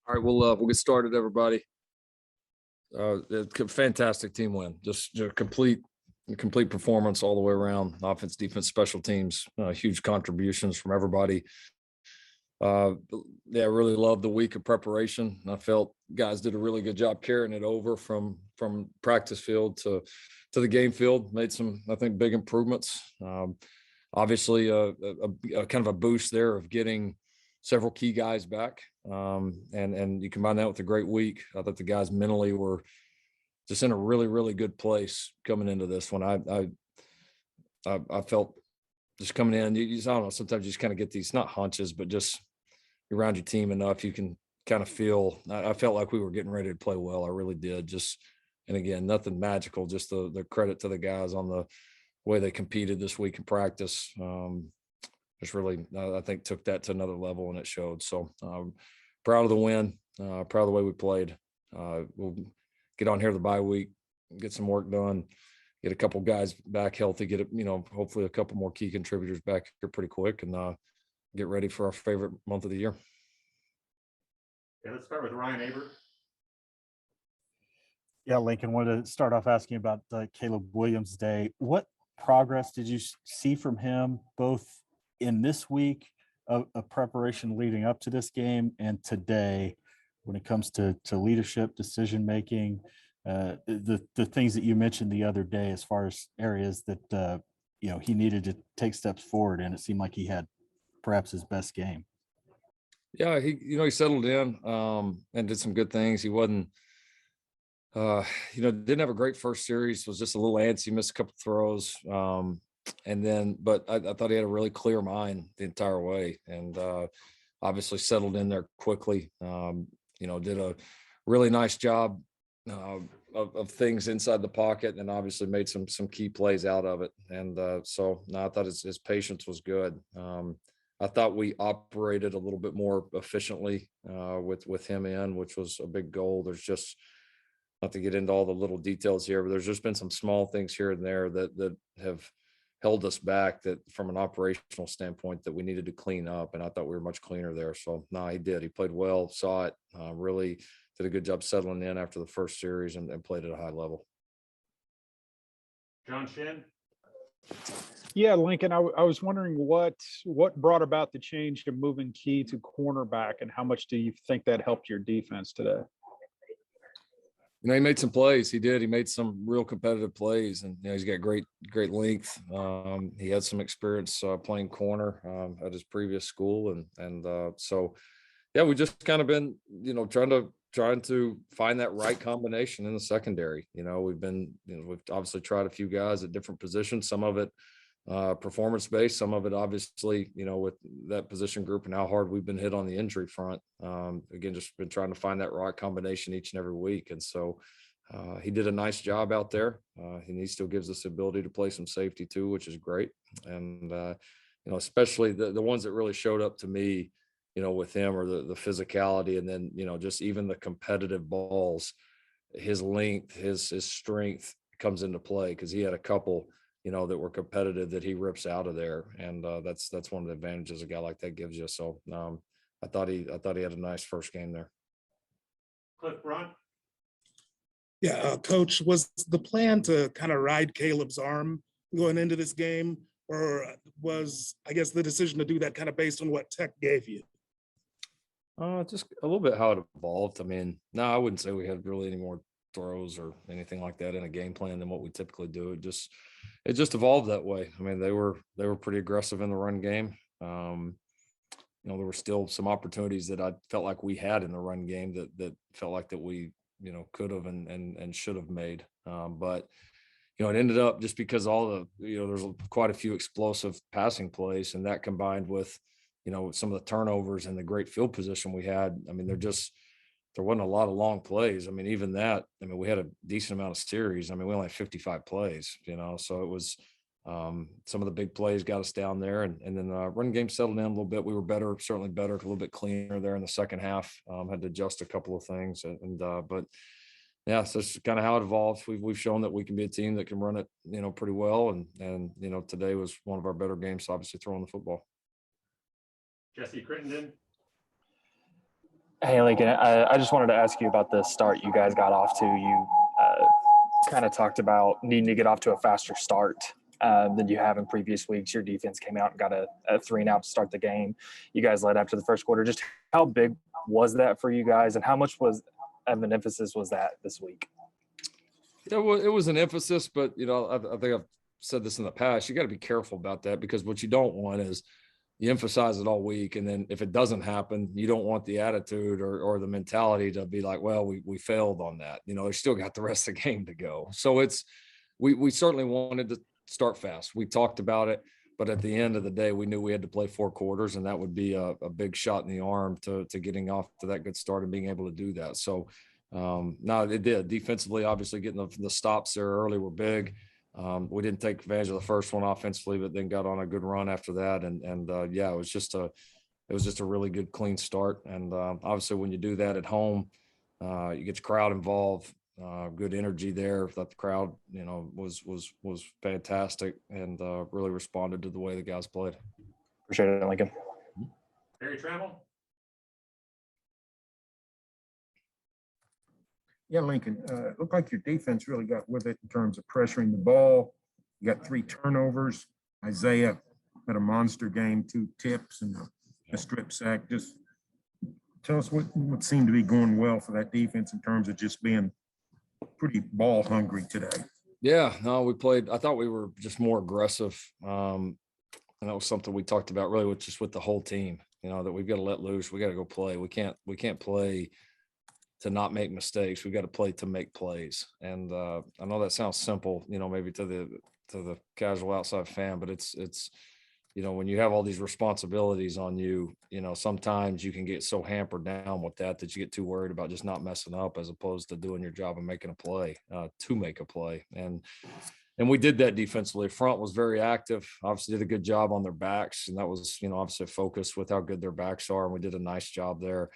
All right, we'll get started, everybody. Fantastic team win. Just a complete performance all the way around. Offense, defense, special teams. Huge contributions from everybody. I really loved the week of preparation. I felt guys did a really good job carrying it over from practice field to the game field. Made some, I think, big improvements. Obviously, a kind of a boost there of getting several key guys back. And you combine that with a great week. I thought the guys mentally were just in a really, really good place coming into this one. I felt just coming in, I don't know, sometimes you just kind of get these, not hunches, but just you're around your team enough, you can kind of feel, I felt like we were getting ready to play well. I really did. And again, nothing magical, just the credit to the guys on the way they competed this week in practice. Just really, I think, took that to another level, and it showed. So proud of the win, proud of the way we played. We'll get on here the bye week, get some work done, get a couple guys back healthy, get it, hopefully a couple more key contributors back here pretty quick, and get ready for our favorite month of the year. Yeah, let's start with Ryan Aber. Yeah, Lincoln, wanted to start off asking about Caleb Williams' day. What progress did you see from him, both in this week of preparation leading up to this game and today, when it comes to leadership, decision making, the things that you mentioned the other day, as far as areas that he needed to take steps forward, and it seemed like he had perhaps his best game. Yeah, he settled in and did some good things. He wasn't didn't have a great first series, was just a little antsy, missed a couple throws. But I thought he had a really clear mind the entire way, and obviously settled in there quickly. Did a really nice job of things inside the pocket, and obviously made some key plays out of it. And I thought his patience was good. I thought we operated a little bit more efficiently with him in, which was a big goal. There's just, not to get into all the little details here, but there's just been some small things here and there that have held us back, that from an operational standpoint, that we needed to clean up. And I thought we were much cleaner there. So no, he did. He played well, saw it, really did a good job settling in after the first series, and played at a high level. John Shin. Yeah, Lincoln, I was wondering what brought about the change to moving Key to cornerback, and how much do you think that helped your defense today? He made some plays. He did. He made some real competitive plays, and he's got great length. He had some experience playing corner at his previous school, so yeah, we just kind of been trying to find that right combination in the secondary. We've obviously tried a few guys at different positions. Some of it performance based, some of it obviously with that position group and how hard we've been hit on the injury front. Again, just been trying to find that right combination each and every week, and so he did a nice job out there. He still gives us the ability to play some safety too, which is great. And especially the ones that really showed up to me with him, or the physicality, and then just even the competitive balls. His length, his strength comes into play, because he had a couple that were competitive that he rips out of there. And that's one of the advantages a guy like that gives you. So I thought he had a nice first game there. Cliff Brunt. Yeah, Coach, was the plan to kind of ride Caleb's arm going into this game, or was, I guess, the decision to do that kind of based on what Tech gave you? Just a little bit how it evolved. I mean, no, I wouldn't say we had really any more throws or anything like that in a game plan than what we typically do. It just evolved that way. I mean, they were pretty aggressive in the run game. There were still some opportunities that I felt like we had in the run game that felt like that we could have and should have made. But it ended up, just because there's quite a few explosive passing plays, and that combined with some of the turnovers and the great field position we had. I mean, there wasn't a lot of long plays. I mean, even that, we had a decent amount of series. I mean, we only had 55 plays, so it was some of the big plays got us down there, and then the run game settled in a little bit. We were certainly better, a little bit cleaner there in the second half. Had to adjust a couple of things, but yeah, so it's kind of how it evolves. We've shown that we can be a team that can run it, pretty well, and today was one of our better games, obviously, throwing the football. Jesse Crittenden. Hey, Lincoln, I just wanted to ask you about the start you guys got off to. You kind of talked about needing to get off to a faster start than you have in previous weeks. Your defense came out and got a 3-and-out to start the game. You guys led after the first quarter. Just how big was that for you guys, and how much was of an emphasis was that this week? Yeah, well, it was an emphasis, but I think I've said this in the past. You got to be careful about that, because what you don't want is you emphasize it all week, and then if it doesn't happen, you don't want the attitude or the mentality to be like, well, we failed on that. They still got the rest of the game to go. So we certainly wanted to start fast. We talked about it, but at the end of the day, we knew we had to play 4 quarters, and that would be a big shot in the arm to getting off to that good start and being able to do that. So no, it did. Defensively, obviously getting the stops there early were big. We didn't take advantage of the first one offensively, but then got on a good run after that. And yeah, it was just a really good, clean start. And obviously when you do that at home, you get your crowd involved, good energy there. That the crowd, was fantastic, and really responded to the way the guys played. Appreciate it, Lincoln. Barry Trammell? Yeah, Lincoln, it looked like your defense really got with it in terms of pressuring the ball. You got 3 turnovers. Isaiah had a monster game, 2 tips and a strip sack. Just tell us what seemed to be going well for that defense in terms of just being pretty ball hungry today. Yeah, no, I thought we were just more aggressive. And that was something we talked about really with the whole team, that we've got to let loose. We got to go play. We can't play to not make mistakes. We got to play to make plays. And I know that sounds simple, maybe to the casual outside fan, but it's when you have all these responsibilities on you, sometimes you can get so hampered down with that you get too worried about just not messing up, as opposed to doing your job and making a play to make a play. And we did that defensively. Front was very active, obviously did a good job on their backs. And that was, obviously a focus with how good their backs are. And we did a nice job there.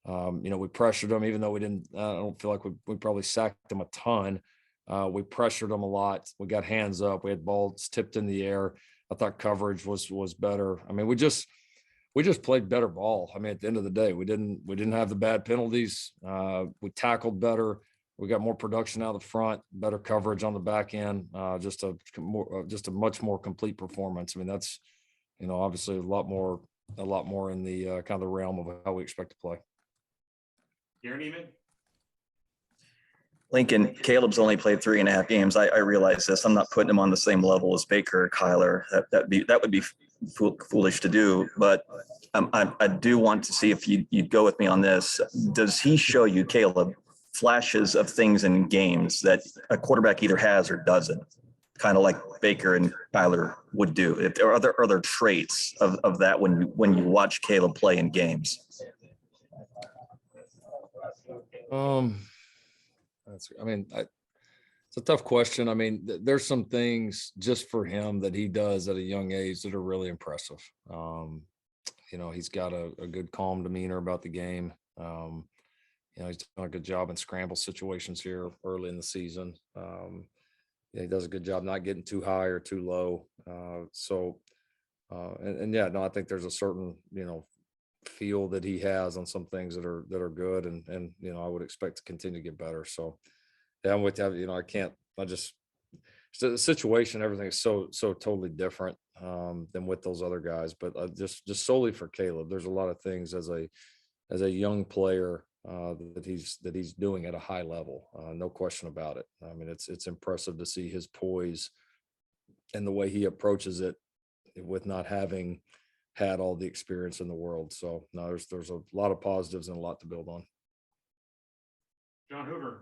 We pressured them, even though we didn't, I don't feel like we probably sacked them a ton. We pressured them a lot. We got hands up. We had balls tipped in the air. I thought coverage was better. I mean, we just played better ball. I mean, at the end of the day, we didn't have the bad penalties. We tackled better. We got more production out of the front, better coverage on the back end. Just a much more complete performance. I mean, that's, obviously a lot more in the kind of the realm of how we expect to play. Gary Neiman? Lincoln, Caleb's only played 3.5 games. I realize this. I'm not putting him on the same level as Baker or Kyler. That would be foolish to do. But I do want to see if you'd go with me on this. Does he show you, Caleb, flashes of things in games that a quarterback either has or doesn't? Kind of like Baker and Kyler would do. If there are other traits of that when you watch Caleb play in games. It's a tough question. I mean, there's some things just for him that he does at a young age that are really impressive. He's got a good, calm demeanor about the game. He's done a good job in scramble situations here early in the season. He does a good job not getting too high or too low. I think there's a certain, feel that he has on some things that are good, and I would expect to continue to get better. So yeah, I'm with you. The situation, everything is so totally different than with those other guys. But just solely for Caleb, there's a lot of things as a young player that he's doing at a high level. No question about it. I mean, it's impressive to see his poise and the way he approaches it with not having had all the experience in the world. So no, there's a lot of positives and a lot to build on. John Hoover?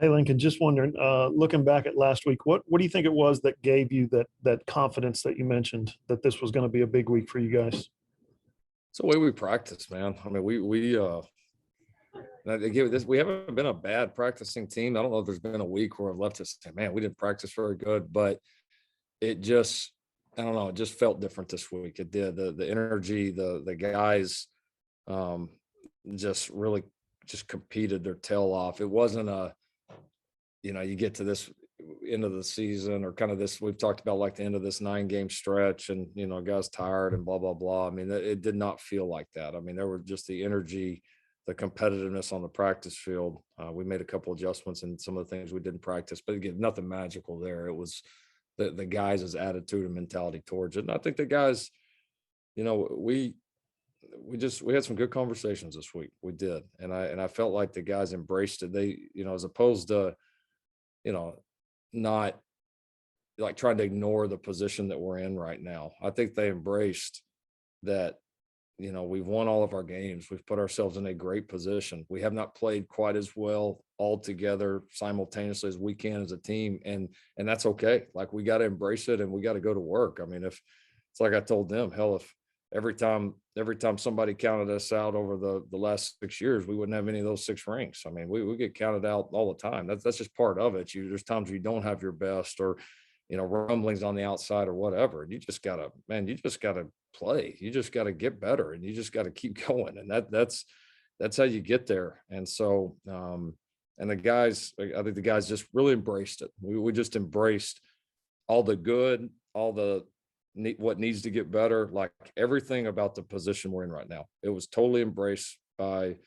Hey, Lincoln, just wondering, looking back at last week, what do you think it was that gave you that confidence that you mentioned that this was going to be a big week for you guys? It's the way we practice, man. I mean, we haven't been a bad practicing team. I don't know if there's been a week where I've left it saying, man, we didn't practice very good, but it just, I don't know, it just felt different this week. It did. The energy, the guys just really just competed their tail off. It wasn't you get to this, end of the season or kind of this, we've talked about like the end of this 9-game stretch and, guys tired and blah, blah, blah. I mean, it did not feel like that. I mean, there were just the energy, the competitiveness on the practice field. We made a couple adjustments in some of the things we didn't practice, but again, nothing magical there. It was the guys' attitude and mentality towards it. And I think the guys, we had some good conversations this week. We did. And I felt like the guys embraced it. They, as opposed to, not like trying to ignore the position that we're in right now. I think they embraced that, we've won all of our games. We've put ourselves in a great position. We have not played quite as well all together simultaneously as we can as a team. And that's okay. Like, we got to embrace it and we got to go to work. I mean, if it's like I told them, hell, if every time somebody counted us out over the last 6 years, we wouldn't have any of those 6 rings. I mean, we get counted out all the time. That's just part of it. There's times you don't have your best or, rumblings on the outside or whatever. You just gotta play. You just gotta get better and you just gotta keep going. And that's how you get there. And so, and the guys, I think the guys just really embraced it. We just embraced all the good, all the what needs to get better, like everything about the position we're in right now. It was totally embraced by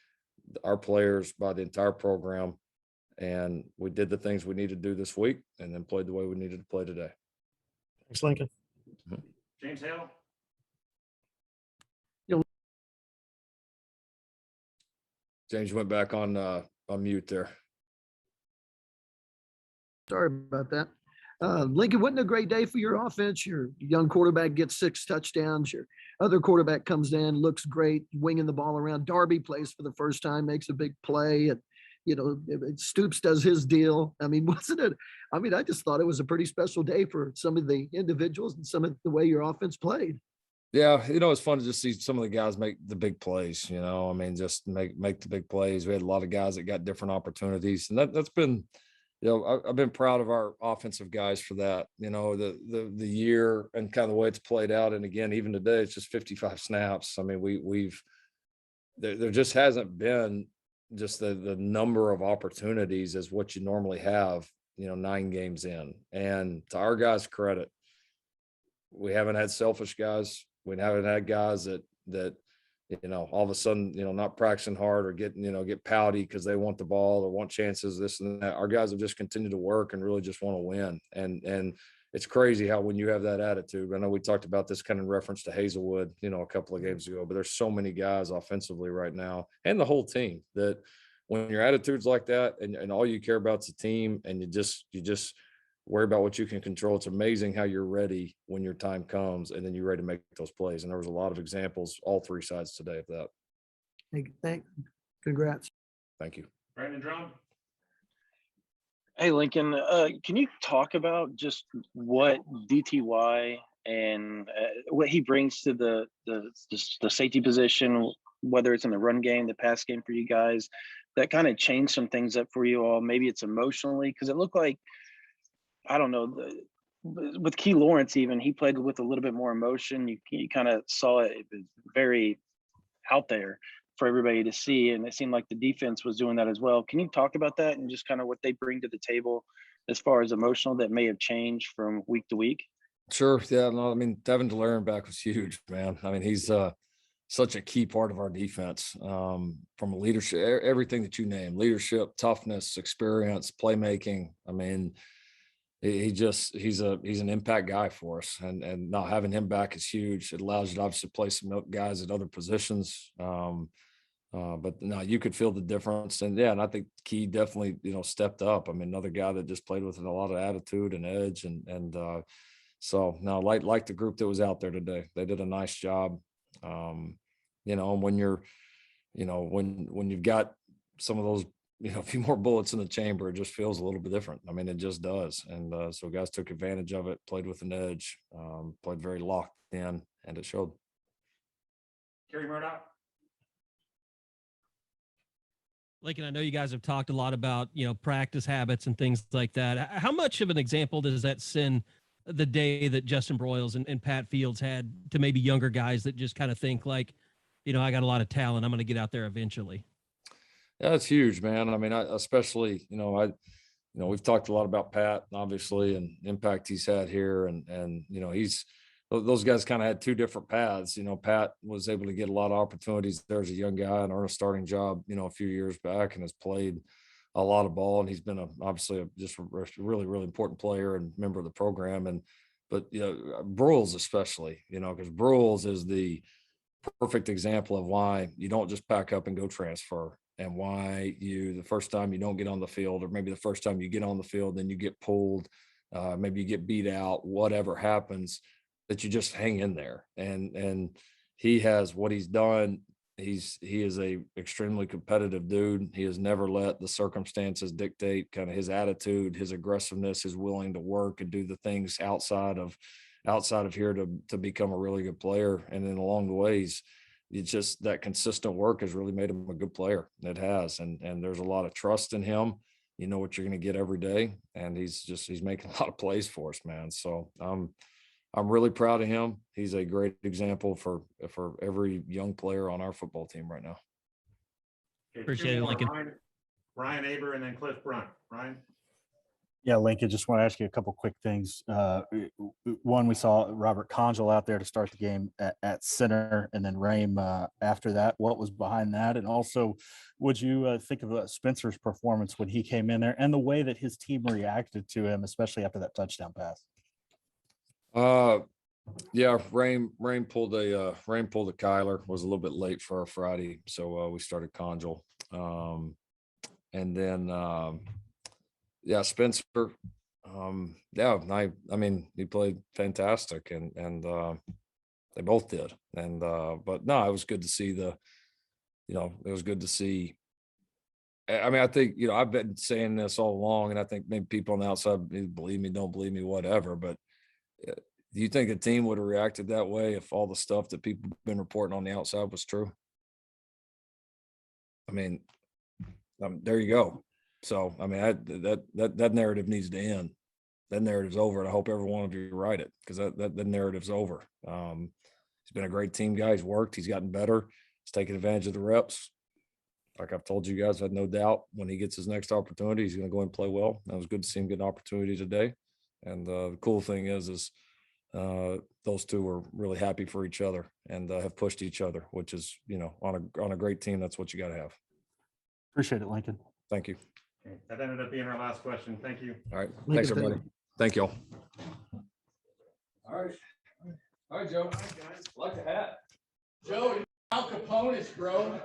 our players, by the entire program. And we did the things we needed to do this week and then played the way we needed to play today. Thanks, Lincoln. James Hale. James went back on mute there. Sorry about that. Lincoln, wasn't a great day for your offense. Your young quarterback gets 6 touchdowns. Your other quarterback comes in, looks great, winging the ball around. Darby plays for the first time, makes a big play. And, Stoops does his deal. I mean, wasn't it? I mean, I just thought it was a pretty special day for some of the individuals and some of the way your offense played. Yeah, it's fun to just see some of the guys make the big plays, I mean, just make the big plays. We had a lot of guys that got different opportunities. And that's been, I've been proud of our offensive guys for that, the year and kind of the way it's played out. And again, even today, it's just 55 snaps. I mean, there just hasn't been just the number of opportunities as what you normally have, 9 games in. And to our guys' credit, we haven't had selfish guys. We haven't had guys that all of a sudden, not practicing hard or get pouty because they want the ball or want chances, this and that. Our guys have just continued to work and really just want to win. And it's crazy how when you have that attitude, I know we talked about this kind of in reference to Hazelwood, a couple of games ago, but there's so many guys offensively right now and the whole team that when your attitude's like that and all you care about is the team and you just worry about what you can control. It's amazing how you're ready when your time comes and then you're ready to make those plays. And there was a lot of examples, all 3 sides today of that. Thanks. Congrats. Thank you. Brandon Drum. Hey, Lincoln, can you talk about just what DTY and what he brings to the safety position, whether it's in the run game, the pass game for you guys, that kind of changed some things up for you all? Maybe it's emotionally, because it looked like, I don't know, with Key Lawrence, even he played with a little bit more emotion. You kind of saw it was very out there for everybody to see. And it seemed like the defense was doing that as well. Can you talk about that and just kind of what they bring to the table as far as emotional that may have changed from week to week? Sure. Yeah. No, I mean, Devin Delaire back was huge, man. I mean, he's such a key part of our defense from a leadership, everything that you name, leadership, toughness, experience, playmaking. I mean, he's an impact guy for us, and not having him back is huge. It allows you to obviously play some guys at other positions. But no, you could feel the difference. And yeah, and I think Key definitely, stepped up. I mean, another guy that just played with a lot of attitude and edge. And so no, like the group that was out there today, they did a nice job. And when you're, when you've got some of those, a few more bullets in the chamber, it just feels a little bit different. I mean, it just does. And so guys took advantage of it, played with an edge, played very locked in, and it showed. Kerry Murdoch. Lincoln, I know you guys have talked a lot about, practice habits and things like that. How much of an example does that send the day that Justin Broyles and Pat Fields had to maybe younger guys that just kind of think like, I got a lot of talent, I'm going to get out there eventually? Yeah, it's huge, man. I mean, especially, you know, we've talked a lot about Pat, obviously, and impact he's had here. And, you know, those guys kind of had two different paths. You know, Pat was able to get a lot of opportunities there as a young guy and earn a starting job, you know, a few years back, and has played a lot of ball. And he's been obviously just a really, really important player and member of the program. But, you know, Broyles especially, you know, because Broyles is the perfect example of why you don't just pack up and go transfer, and why the first time you don't get on the field, or maybe the first time you get on the field, then you get pulled, maybe you get beat out, whatever happens, that you just hang in there. And he has what he's done. He is a extremely competitive dude. He has never let the circumstances dictate kind of his attitude, his aggressiveness, his willing to work and do the things outside of here to become a really good player. And then along the ways, it's just that consistent work has really made him a good player. It has. And there's a lot of trust in him. You know what you're going to get every day. And he's making a lot of plays for us, man. So I'm really proud of him. He's a great example for every young player on our football team right now. Okay, Appreciate two it, more. Lincoln. Ryan Aber and then Cliff Brunt. Ryan? Yeah, Lincoln, just want to ask you a couple quick things. One, we saw Robert Conjal out there to start the game at center, and then Rame after that. What was behind that? And also, would you think of Spencer's performance when he came in there and the way that his team reacted to him, especially after that touchdown pass? Yeah, Rame pulled a Kyler, was a little bit late for our Friday, so we started Conjal. And then yeah, Spencer. Yeah, I mean, he played fantastic, and they both did. And but no, it was good to see it was good to see. I mean, I think, you know, I've been saying this all along, and I think maybe people on the outside believe me, don't believe me, whatever. But do you think a team would have reacted that way if all the stuff that people have been reporting on the outside was true? I mean, there you go. So, I mean, that narrative needs to end. That narrative's over, and I hope every one of you write it, because that narrative's over. He's been a great team guy. He's worked. He's gotten better. He's taken advantage of the reps. Like I've told you guys, I had no doubt when he gets his next opportunity, he's going to go and play well. That was good to see him get an opportunity today. And the cool thing is those two are really happy for each other and have pushed each other, which is, you know, on a great team, that's what you got to have. Appreciate it, Lincoln. Thank you. Okay, that ended up being our last question. Thank you. All right. Lincoln, Thanks, thank everybody. Thank you all. All right, Joe. I like the hat. Joe, Al Capone's, bro.